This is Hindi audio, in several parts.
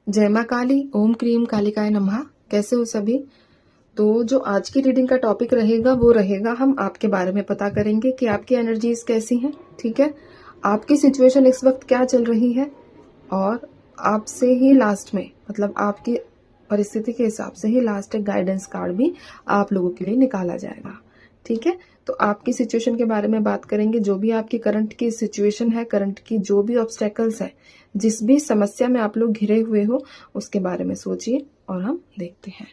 जय माँ काली, ओम क्रीम कालिकाय नमः। कैसे हो सभी? तो जो आज की रीडिंग का टॉपिक रहेगा वो रहेगा, हम आपके बारे में पता करेंगे कि आपकी एनर्जीज कैसी हैं। ठीक है, आपकी सिचुएशन इस वक्त क्या चल रही है, और आपसे ही लास्ट में, मतलब आपकी परिस्थिति के हिसाब से ही लास्ट एक गाइडेंस कार्ड भी आप लोगों के लिए निकाला जाएगा। ठीक है, तो आपकी सिचुएशन के बारे में बात करेंगे। जो भी आपकी करंट की सिचुएशन है, करंट की जो भी ऑब्स्टेकल्स है, जिस भी समस्या में आप लोग घिरे हुए हो, उसके बारे में सोचिए और हम देखते हैं।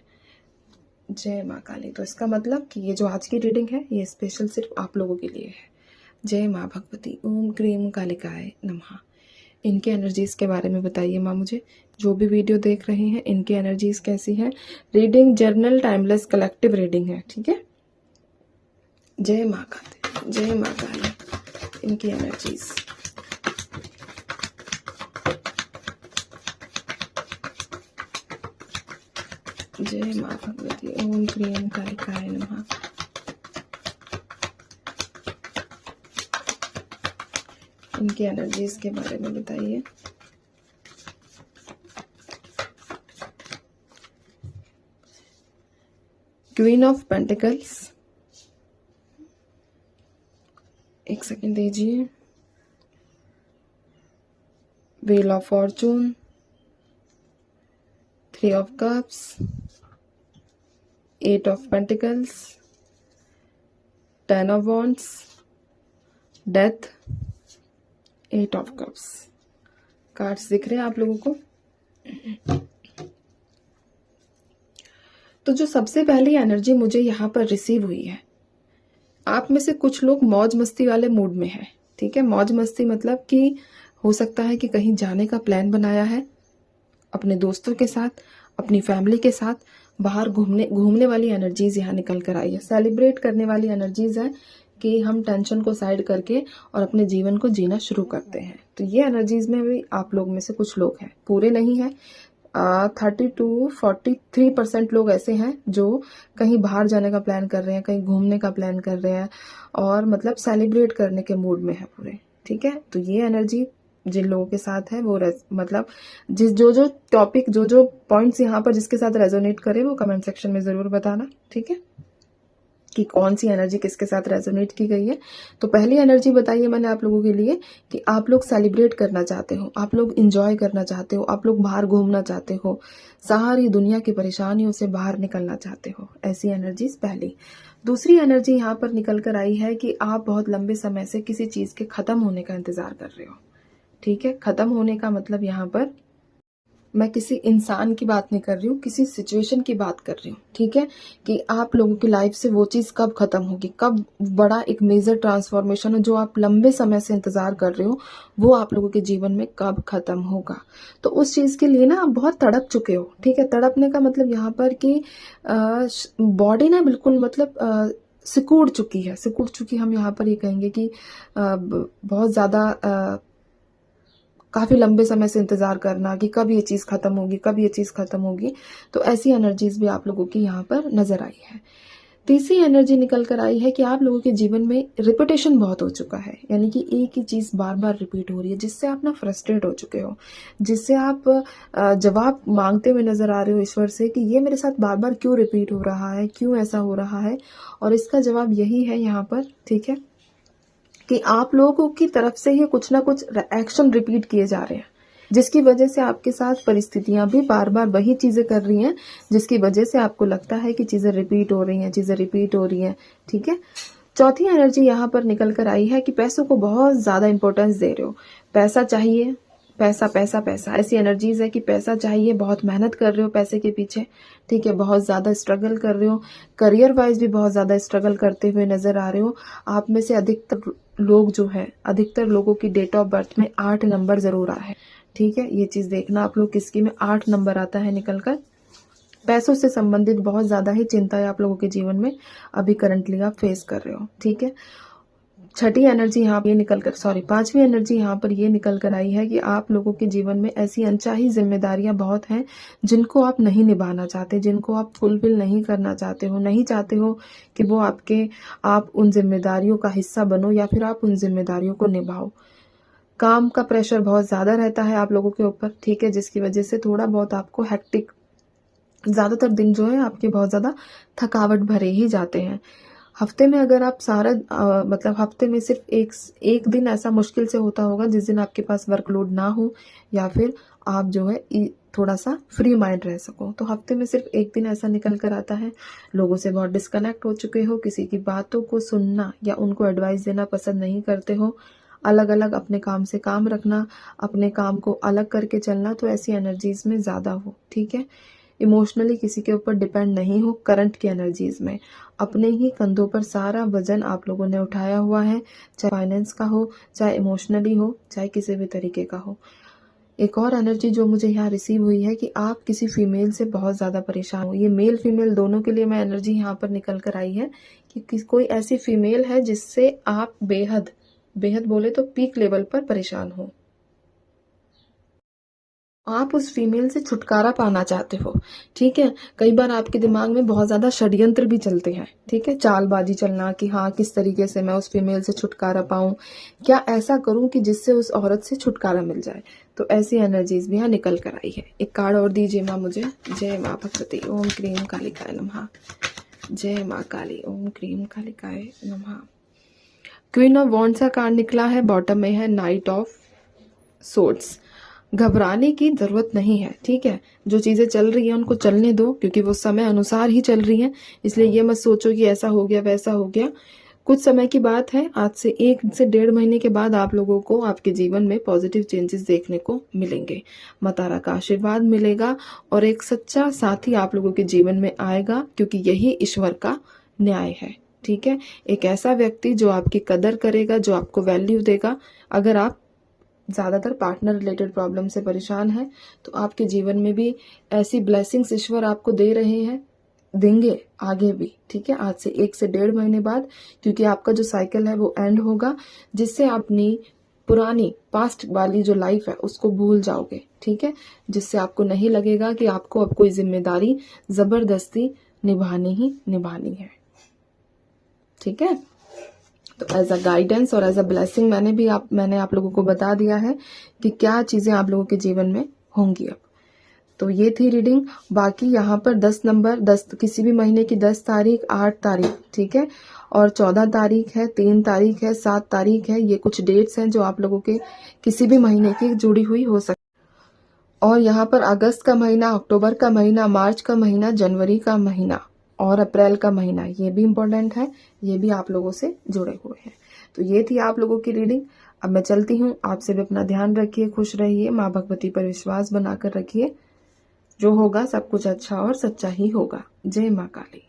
जय माँ काली। तो इसका मतलब कि ये जो आज की रीडिंग है ये स्पेशल सिर्फ आप लोगों के लिए है। जय माँ भगवती, ओम क्रीम कालिकाय नमः। इनकी एनर्जीज के बारे में बताइए माँ मुझे। जो भी वीडियो देख रहे हैं, इनकी एनर्जीज कैसी है? Reading journal timeless collective reading है। ठीक है, जय माँ काली, जय माँ काली। इनकी एनर्जीज, जय माँ भगवती, ओम क्रीम कालिकाय नमः। इनकी एनर्जीज के बारे में बताइए। क्वीन ऑफ पेंटिकल्स, एक सेकंड दीजिए। Wheel of fortune, three of cups, eight of pentacles, ten of wands, death, eight of cups. Cards दिख रहे हैं आप लोगों को? तो जो सबसे पहली एनर्जी मुझे यहाँ पर रिसीव हुई है, आप में से कुछ लोग मौज मस्ती वाले मूड में हैं। ठीक है, मौज मस्ती मतलब कि हो सकता है कि कहीं जाने का प्लान बनाया है, अपने दोस्तों के साथ, अपनी फैमिली के साथ बाहर घूमने वाली एनर्जीज यहाँ निकल कर आई है। सेलिब्रेट करने वाली एनर्जीज है कि हम टेंशन को साइड करके और अपने जीवन को जीना शुरू करते हैं। तो ये एनर्जीज में भी आप लोग में से कुछ लोग हैं, पूरे नहीं हैं। 30-43% लोग ऐसे हैं जो कहीं बाहर जाने का प्लान कर रहे हैं, कहीं घूमने का प्लान कर रहे हैं, और मतलब सेलिब्रेट करने के मूड में है पूरे। ठीक है, तो ये एनर्जी जिन लोगों के साथ है वो मतलब जिस जो टॉपिक, जो पॉइंट्स यहाँ पर जिसके साथ रेजोनेट करे वो कमेंट सेक्शन में जरूर बताना। ठीक है, कि कौन सी एनर्जी किसके साथ रेजोनेट की गई है। तो पहली एनर्जी बताइए मैंने आप लोगों के लिए कि आप लोग सेलिब्रेट करना चाहते हो, आप लोग इंजॉय करना चाहते हो, आप लोग बाहर घूमना चाहते हो, सारी दुनिया की परेशानियों से बाहर निकलना चाहते हो। ऐसी एनर्जीज पहली। दूसरी एनर्जी यहाँ पर निकल कर आई है कि आप बहुत लंबे समय से किसी चीज के खत्म होने का इंतजार कर रहे हो। ठीक है, खत्म होने का मतलब यहाँ पर मैं किसी इंसान की बात नहीं कर रही हूँ, किसी सिचुएशन की बात कर रही हूँ। ठीक है, कि आप लोगों की लाइफ से वो चीज कब खत्म होगी, कब बड़ा एक मेजर ट्रांसफॉर्मेशन है जो आप लंबे समय से इंतजार कर रहे हो, वो आप लोगों के जीवन में कब खत्म होगा। तो उस चीज के लिए ना आप बहुत तड़प चुके हो। ठीक है, तड़पने का मतलब यहाँ पर कि बॉडी ना बिल्कुल मतलब सिकुड़ चुकी है। सिकुड़ चुकी हम यहाँ पर ये कहेंगे कि बहुत ज्यादा काफी लंबे समय से इंतजार करना कि कब ये चीज खत्म होगी, कब ये चीज खत्म होगी। तो ऐसी एनर्जीज भी आप लोगों की यहाँ पर नजर आई है। तीसरी एनर्जी निकल कर आई है कि आप लोगों के जीवन में रिपीटेशन बहुत हो चुका है, यानी कि एक ही चीज बार बार रिपीट हो रही है, जिससे आप ना फ्रस्ट्रेट हो चुके हो, जिससे आप जवाब मांगते हुए नजर आ रहे हो ईश्वर से कि ये मेरे साथ बार बार क्यों रिपीट हो रहा है, क्यों ऐसा हो रहा है। और इसका जवाब यही है यहाँ पर, ठीक है, कि आप लोगों की तरफ से ही कुछ ना कुछ एक्शन रिपीट किए जा रहे हैं, जिसकी वजह से आपके साथ परिस्थितियां भी बार बार वही चीजें कर रही हैं, जिसकी वजह से आपको लगता है कि चीजें रिपीट हो रही हैं, चीजें रिपीट हो रही हैं। ठीक है, चौथी एनर्जी यहाँ पर निकल कर आई है कि पैसों को बहुत ज्यादा इंपॉर्टेंस दे रहे हो। पैसा चाहिए, पैसा पैसा पैसा, ऐसी एनर्जीज है कि पैसा चाहिए, बहुत मेहनत कर रहे हो पैसे के पीछे। ठीक है, बहुत ज्यादा स्ट्रगल कर रहे हो, करियर वाइज भी बहुत ज्यादा स्ट्रगल करते हुए नजर आ रहे हो। आप में से अधिकतर लोग जो है, अधिकतर लोगों की डेट ऑफ बर्थ में 8 नंबर जरूर आया है। ठीक है, ये चीज देखना आप लोग किसकी में 8 नंबर आता है निकलकर। पैसों से संबंधित बहुत ज्यादा ही चिंता है आप लोगों के जीवन में, अभी करंटली आप फेस कर रहे हो। ठीक है, छठी एनर्जी यहाँ ये निकल कर, सॉरी, पांचवी एनर्जी यहाँ पर ये निकल कर आई है कि आप लोगों के जीवन में ऐसी अनचाही जिम्मेदारियां बहुत हैं जिनको आप नहीं निभाना चाहते, जिनको आप फुलफिल नहीं करना चाहते हो, नहीं चाहते हो कि वो आप उन जिम्मेदारियों का हिस्सा बनो या फिर आप उन जिम्मेदारियों को निभाओ। काम का प्रेशर बहुत ज़्यादा रहता है आप लोगों के ऊपर, ठीक है, जिसकी वजह से थोड़ा बहुत आपको हेक्टिक, ज़्यादातर दिन जो है आपके बहुत ज़्यादा थकावट भरे ही जाते हैं। हफ्ते में अगर आप सारा मतलब हफ्ते में सिर्फ एक दिन ऐसा मुश्किल से होता होगा जिस दिन आपके पास वर्कलोड ना हो या फिर आप जो है थोड़ा सा फ्री माइंड रह सको, तो हफ्ते में सिर्फ एक दिन ऐसा निकल कर आता है। लोगों से बहुत डिस्कनेक्ट हो चुके हो, किसी की बातों को सुनना या उनको एडवाइस देना पसंद नहीं करते हो, अलग अलग अपने काम से काम रखना, अपने काम को अलग करके चलना, तो ऐसी एनर्जीज में ज़्यादा हो, ठीक है। इमोशनली किसी के ऊपर डिपेंड नहीं हो करंट की एनर्जीज में, अपने ही कंधों पर सारा वजन आप लोगों ने उठाया हुआ है, चाहे फाइनेंस का हो, चाहे इमोशनली हो, चाहे किसी भी तरीके का हो। एक और एनर्जी जो मुझे यहाँ रिसीव हुई है कि आप किसी फीमेल से बहुत ज़्यादा परेशान हो, ये मेल फीमेल दोनों के लिए मैं एनर्जी यहाँ पर निकल कर आई है कि कोई ऐसी फीमेल है जिससे आप बेहद बेहद बोले तो पीक लेवल पर परेशान हो, आप उस फीमेल से छुटकारा पाना चाहते हो, ठीक है। कई बार आपके दिमाग में बहुत ज़्यादा षड्यंत्र भी चलते हैं, ठीक है, चालबाजी चलना कि हाँ किस तरीके से मैं उस फीमेल से छुटकारा पाऊँ, क्या ऐसा करूँ कि जिससे उस औरत से छुटकारा मिल जाए, तो ऐसी एनर्जीज भी यहाँ निकल कर आई है। एक कार्ड और दीजिए माँ मुझे। जय माँ भगवती, ओम क्रीम कालिकाय नमः। जय माँ काली, ओम क्रीम कालिकाय नमः। क्वीन ऑफ वॉन्ड्स का कार्ड निकला है, बॉटम में है नाइट ऑफ सोर्ड्स। घबराने की जरूरत नहीं है, ठीक है, जो चीजें चल रही हैं उनको चलने दो, क्योंकि वो समय अनुसार ही चल रही हैं, इसलिए ये मत सोचो कि ऐसा हो गया वैसा हो गया। कुछ समय की बात है, आज से 1 से 1.5 महीने के बाद आप लोगों को आपके जीवन में पॉजिटिव चेंजेस देखने को मिलेंगे, मातारा का आशीर्वाद मिलेगा और एक सच्चा साथी आप लोगों के जीवन में आएगा, क्योंकि यही ईश्वर का न्याय है, ठीक है। एक ऐसा व्यक्ति जो आपकी कदर करेगा, जो आपको वैल्यू देगा। अगर आप ज़्यादातर पार्टनर रिलेटेड प्रॉब्लम से परेशान हैं तो आपके जीवन में भी ऐसी ब्लेसिंग्स ईश्वर आपको दे रहे हैं, देंगे आगे भी, ठीक है, आज से 1 से 1.5 महीने बाद, क्योंकि आपका जो साइकिल है वो एंड होगा, जिससे अपनी पुरानी पास्ट वाली जो लाइफ है उसको भूल जाओगे, ठीक है, जिससे आपको नहीं लगेगा कि आपको अब कोई जिम्मेदारी जबरदस्ती निभानी ही निभानी है, ठीक है। तो एज अ गाइडेंस और एज अ ब्लेसिंग मैंने आप लोगों को बता दिया है कि क्या चीज़ें आप लोगों के जीवन में होंगी अब। तो ये थी रीडिंग। बाकी यहाँ पर 10 नंबर, 10 किसी भी महीने की 10 तारीख, 8 तारीख, ठीक है, और 14 तारीख है, 3 तारीख है, 7 तारीख है, ये कुछ डेट्स हैं जो आप लोगों के किसी भी महीने की जुड़ी हुई हो सकती। और यहाँ पर अगस्त का महीना, अक्टूबर का महीना, मार्च का महीना, जनवरी का महीना और अप्रैल का महीना, ये भी इम्पोर्टेंट है, ये भी आप लोगों से जुड़े हुए हैं। तो ये थी आप लोगों की रीडिंग। अब मैं चलती हूँ, आपसे भी अपना ध्यान रखिए, खुश रहिए, माँ भगवती पर विश्वास बनाकर रखिए, जो होगा सब कुछ अच्छा और सच्चा ही होगा। जय माँ काली।